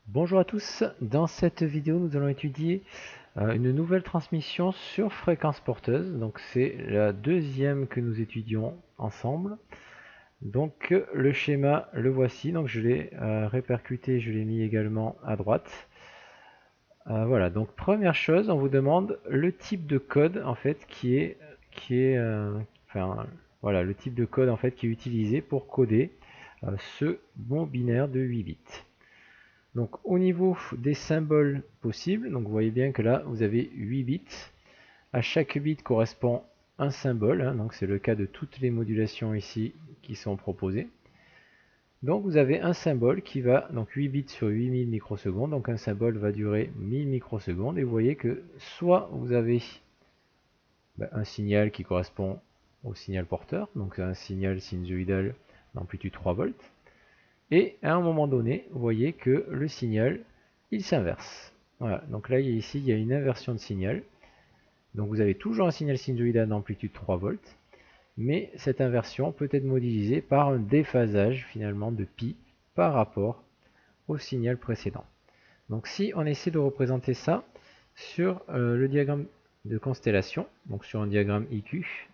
Bonjour à tous, dans cette vidéo nous allons étudier une nouvelle transmission sur fréquence porteuse. Donc c'est la deuxième que nous étudions ensemble. Donc le schéma le voici, donc je l'ai répercuté, je l'ai mis également à droite. Voilà, donc première chose, on vous demande le type de code en fait enfin voilà, le type de code en fait qui est utilisé pour coder ce mot binaire de 8 bits. Donc au niveau des symboles possibles, donc vous voyez bien que là vous avez 8 bits. À chaque bit correspond un symbole, hein, donc c'est le cas de toutes les modulations ici qui sont proposées. Donc vous avez un symbole qui va, donc 8 bits sur 8000 microsecondes, donc un symbole va durer 1000 microsecondes, et vous voyez que soit vous avez un signal qui correspond au signal porteur, donc un signal sinusoïdal d'amplitude 3 volts, et à un moment donné, vous voyez que le signal, il s'inverse. Voilà, donc là, ici, il y a une inversion de signal. Donc vous avez toujours un signal sinusoïdal d'amplitude 3 volts, mais cette inversion peut être modélisée par un déphasage finalement de pi par rapport au signal précédent. Donc si on essaie de représenter ça sur le diagramme de constellation, donc sur un diagramme IQ,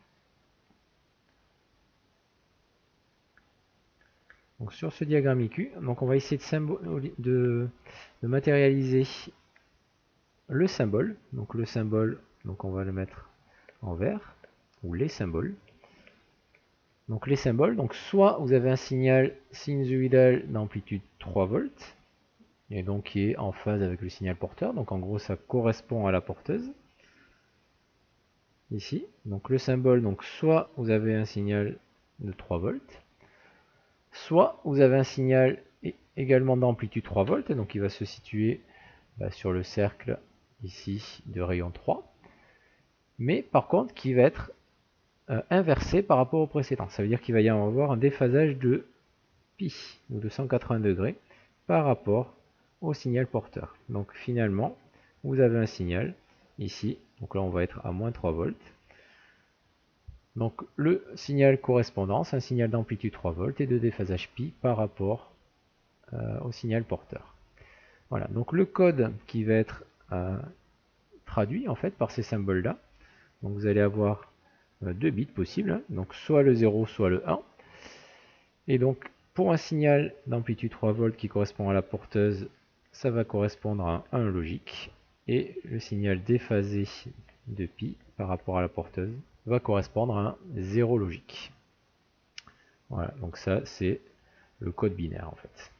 donc sur ce diagramme IQ, donc on va essayer de matérialiser le symbole. Donc le symbole, donc on va le mettre en vert, ou les symboles. Donc les symboles, donc soit vous avez un signal sinusoïdal d'amplitude 3 volts, et donc qui est en phase avec le signal porteur, donc en gros ça correspond à la porteuse. Ici, donc le symbole, donc soit vous avez un signal de 3 volts, soit vous avez un signal également d'amplitude 3 volts, donc il va se situer sur le cercle ici de rayon 3, mais par contre qui va être inversé par rapport au précédent. Ça veut dire qu'il va y avoir un déphasage de pi, ou de 180 degrés, par rapport au signal porteur. Donc finalement, vous avez un signal ici, donc là on va être à moins 3 volts. Donc le signal correspondant, c'est un signal d'amplitude 3 volts et de déphasage pi par rapport au signal porteur. Voilà, donc le code qui va être traduit en fait par ces symboles-là. Donc vous allez avoir deux bits possibles, hein, donc soit le 0, soit le 1. Et donc pour un signal d'amplitude 3 volts qui correspond à la porteuse, ça va correspondre à un 1 logique. Et le signal déphasé de pi par rapport à la porteuse va correspondre à un 0 logique. Voilà, donc ça c'est le code binaire en fait.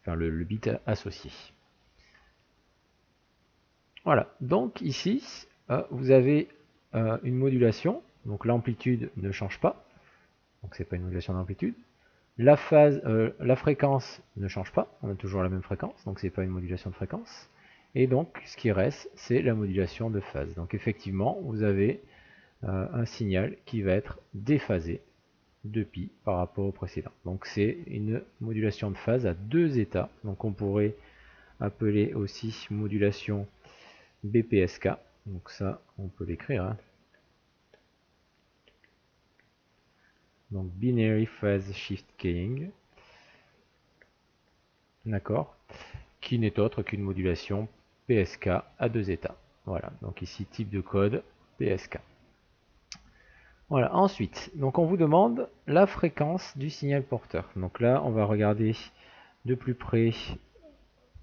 Enfin le bit associé. Voilà, donc ici vous avez une modulation, donc l'amplitude ne change pas, donc c'est pas une modulation d'amplitude. La fréquence ne change pas, on a toujours la même fréquence, donc c'est pas une modulation de fréquence. Et donc ce qui reste, c'est la modulation de phase. Donc effectivement, vous avez un signal qui va être déphasé de pi par rapport au précédent. Donc c'est une modulation de phase à deux états. Donc on pourrait appeler aussi modulation BPSK. Donc ça, on peut l'écrire, hein. Donc Binary Phase Shift Keying. D'accord, qui n'est autre qu'une modulation PSK à deux états. Voilà, donc ici type de code PSK. Voilà, ensuite, donc on vous demande la fréquence du signal porteur. Donc là, on va regarder de plus près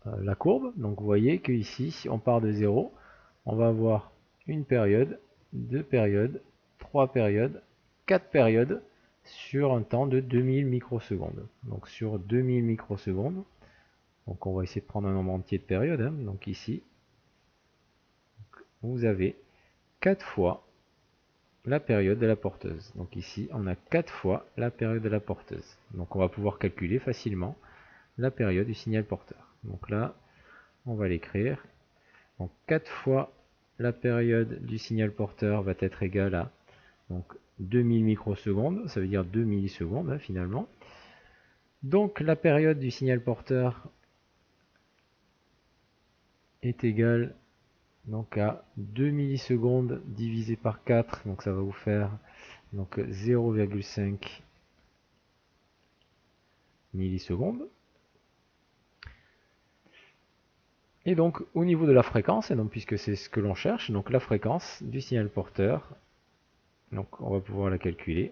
la courbe. Donc vous voyez que ici, on part de 0. On va avoir une période, deux périodes, trois périodes, quatre périodes sur un temps de 2000 microsecondes. Donc sur 2000 microsecondes, donc on va essayer de prendre un nombre entier de périodes. Hein. Donc ici, vous avez 4 fois la période de la porteuse. Donc ici, on a 4 fois la période de la porteuse. Donc on va pouvoir calculer facilement la période du signal porteur. Donc là, on va l'écrire. Donc 4 fois la période du signal porteur va être égale à donc 2000 microsecondes, ça veut dire 2 millisecondes hein, finalement. Donc la période du signal porteur est égale donc à 2 millisecondes divisé par 4, donc ça va vous faire donc 0,5 millisecondes. Et donc au niveau de la fréquence, et donc puisque c'est ce que l'on cherche, donc la fréquence du signal porteur, donc on va pouvoir la calculer.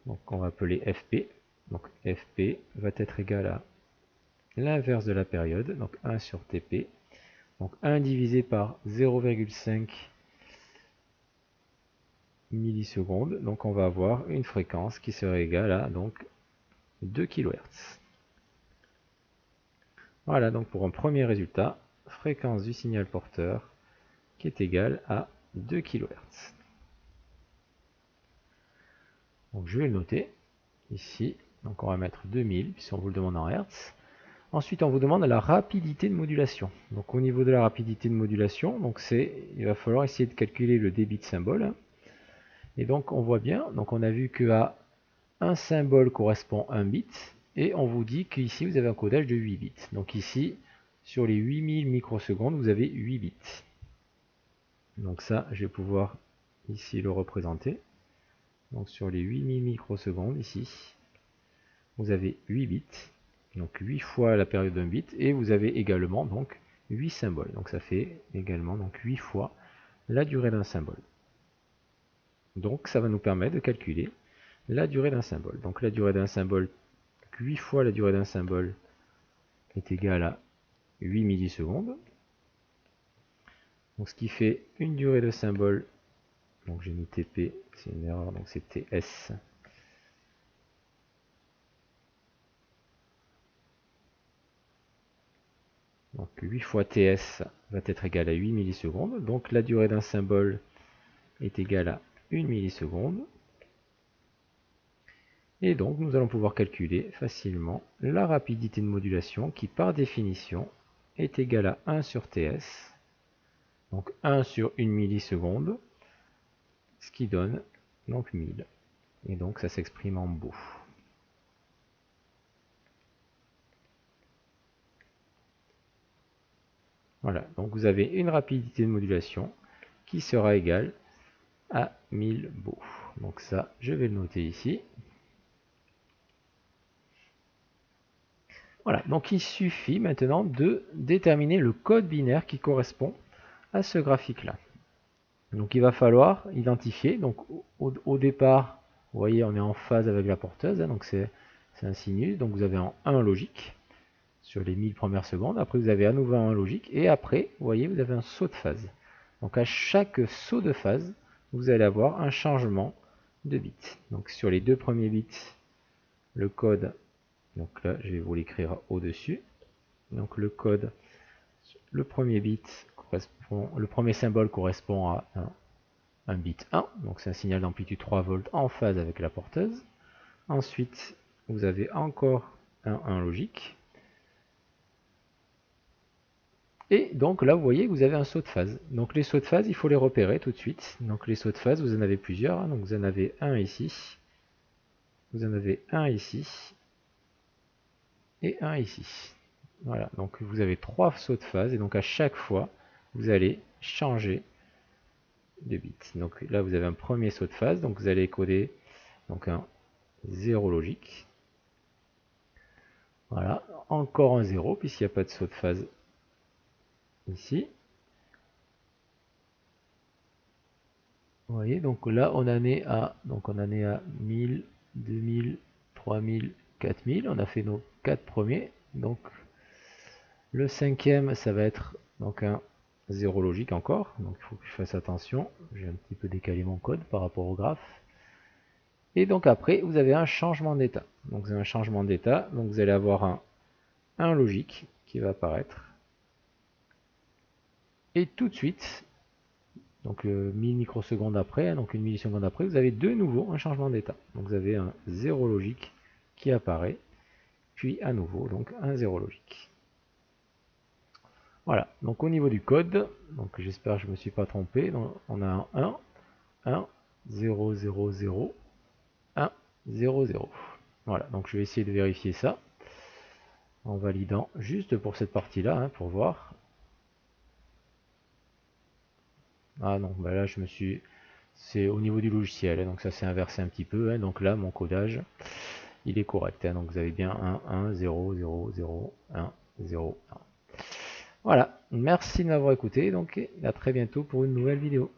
Donc on va appeler FP. Donc FP va être égal à l'inverse de la période, donc 1 sur TP. Donc 1 divisé par 0,5 millisecondes. Donc on va avoir une fréquence qui serait égale à donc 2 kHz. Voilà donc pour un premier résultat, fréquence du signal porteur qui est égale à 2 kHz. Donc je vais le noter ici. Donc on va mettre 2000 puisqu'on vous le demande en Hertz. Ensuite on vous demande la rapidité de modulation. Donc au niveau de la rapidité de modulation, donc il va falloir essayer de calculer le débit de symbole. Et donc on voit bien, donc on a vu que à un symbole correspond à un bit, et on vous dit qu'ici vous avez un codage de 8 bits. Donc ici, sur les 8000 microsecondes, vous avez 8 bits. Donc ça, je vais pouvoir ici le représenter. Donc sur les 8000 microsecondes, ici, vous avez 8 bits, donc 8 fois la période d'un bit, et vous avez également donc 8 symboles. Donc ça fait également donc 8 fois la durée d'un symbole. Donc ça va nous permettre de calculer la durée d'un symbole. Donc la durée d'un symbole, 8 fois la durée d'un symbole est égale à 8 millisecondes. Donc ce qui fait une durée de symbole, donc j'ai mis TP, c'est une erreur, donc c'est TS. Donc 8 fois TS va être égal à 8 millisecondes. Donc la durée d'un symbole est égale à 1 milliseconde. Et donc nous allons pouvoir calculer facilement la rapidité de modulation qui par définition est égale à 1 sur TS. Donc 1 sur 1 milliseconde, ce qui donne donc 1000. Et donc ça s'exprime en beau. Voilà, donc vous avez une rapidité de modulation qui sera égale à 1000 beaux. Donc ça, je vais le noter ici. Voilà, donc il suffit maintenant de déterminer le code binaire qui correspond à ce graphique-là. Donc il va falloir identifier, donc au départ, vous voyez, on est en phase avec la porteuse, hein, donc c'est un sinus, donc vous avez en 1 logique sur les 1000 premières secondes, après vous avez à nouveau un logique, et après, vous voyez, vous avez un saut de phase. Donc à chaque saut de phase, vous allez avoir un changement de bits. Donc sur les 2 premiers bits, le code, donc là je vais vous l'écrire au-dessus, donc le code, le premier bit correspond, le premier symbole correspond à un bit 1, donc c'est un signal d'amplitude 3 volts en phase avec la porteuse. Ensuite, vous avez encore un 1 logique. Et donc là, vous voyez que vous avez un saut de phase. Donc les sauts de phase, il faut les repérer tout de suite. Donc les sauts de phase, vous en avez plusieurs. Hein. Donc vous en avez un ici, vous en avez un ici, et un ici. Voilà, donc vous avez 3 sauts de phase, et donc à chaque fois, vous allez changer de bit. Donc là, vous avez un premier saut de phase, donc vous allez coder donc un 0 logique. Voilà, encore un 0, puisqu'il n'y a pas de saut de phase ici. Vous voyez, donc là on en est à 1000, 2000, 3000, 4000. On a fait nos 4 premiers. Donc le cinquième, ça va être donc un 0 logique encore. Donc il faut que je fasse attention. J'ai un petit peu décalé mon code par rapport au graphe. Et donc après, vous avez un changement d'état. Donc vous avez un changement d'état. Donc vous allez avoir un 1 logique qui va apparaître. Et tout de suite, donc 1000 microsecondes après, donc une milliseconde après, vous avez de nouveau un changement d'état. Donc vous avez un 0 logique qui apparaît, puis à nouveau donc un 0 logique. Voilà, donc au niveau du code, donc j'espère que je ne me suis pas trompé, donc on a un 1, 1, 0, 0, 0, 1, 0, 0. Voilà, donc je vais essayer de vérifier ça en validant juste pour cette partie-là, hein, pour voir. Ah non, bah là je me suis... C'est au niveau du logiciel, hein, donc ça s'est inversé un petit peu, hein, donc là mon codage il est correct, hein, donc vous avez bien 1, 1, 0, 0, 0, 1, 0, 1. Voilà, Merci de m'avoir écouté, donc et à très bientôt pour une nouvelle vidéo.